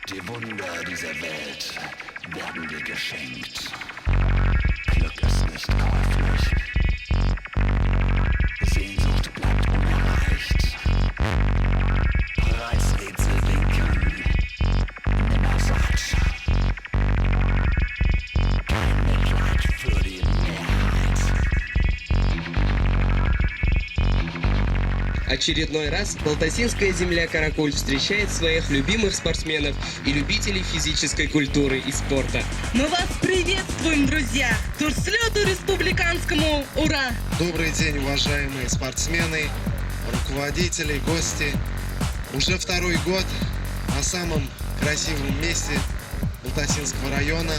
Die Wunder dieser Welt werden dir geschenkt. Glück ist nicht käuflich. Sehnsucht bleibt unerreicht. Reizrätsel winken, nimmer satt. Kein Mitleid für die Mehrheit. Очередной раз Балтасинская земля Каракуль встречает своих любимых спортсменов и любителей физической культуры и спорта. Мы вас приветствуем, друзья! Турслету республиканскому! Ура! Добрый день, уважаемые спортсмены, руководители, гости. Уже второй год на самом красивом месте Балтасинского района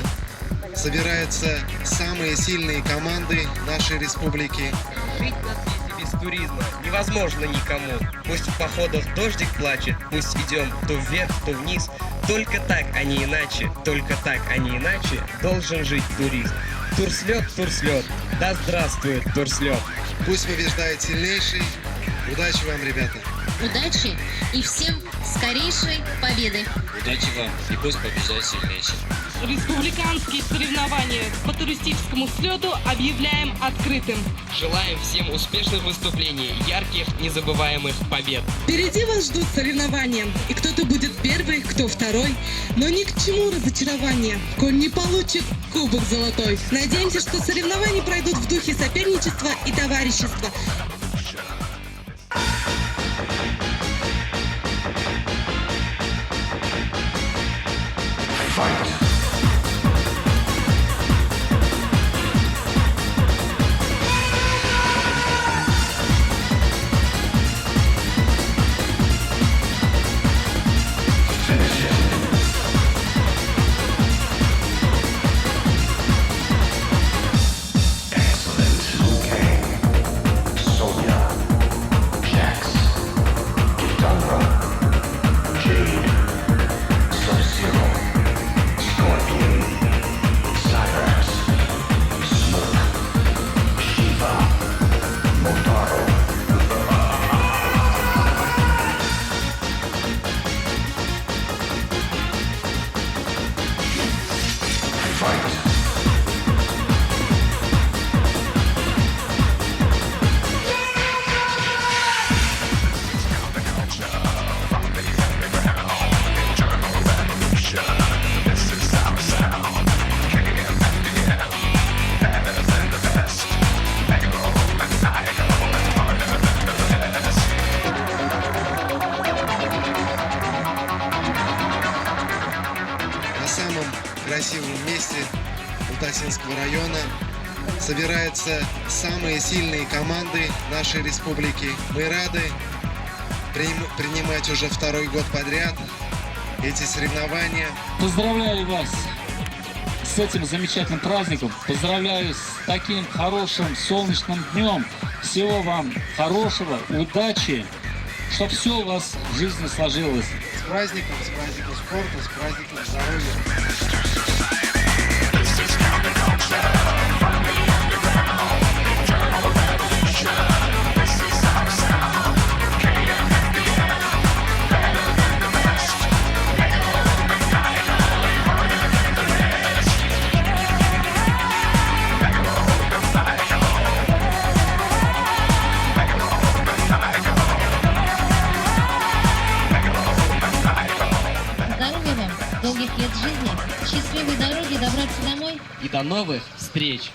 собираются самые сильные команды нашей республики. Жить на свете без туризма невозможно никому. Пусть в походах дождик плачет, пусть идем то вверх, то вниз. Только так, а не иначе, только так, а не иначе должен жить турист. Турслет, турслет, да здравствует турслет. Пусть побеждает сильнейший. Удачи вам, ребята! Удачи и всем скорейшей победы! Удачи вам и пусть побеждает сильнейший. Республиканские соревнования по туристическому слету объявляем открытым. Желаем всем успешных выступлений, ярких, незабываемых побед. Впереди вас ждут соревнования, и кто-то будет первый, кто второй. Но ни к чему разочарование, коль не получит кубок золотой. Надеемся, что соревнования пройдут в духе соперничества и товарищества. На самом красивом месте Балтасинского района собираются самые сильные команды нашей республики. Мы рады принимать уже второй год подряд эти соревнования. Поздравляю вас с этим замечательным праздником. Поздравляю с таким хорошим солнечным днем. Всего вам хорошего, удачи, чтобы все у вас в жизни сложилось. С праздником спорта, с праздником здоровья. Здоровья вам, долгих лет жизни, счастливой дороги, добраться домой. И до новых встреч!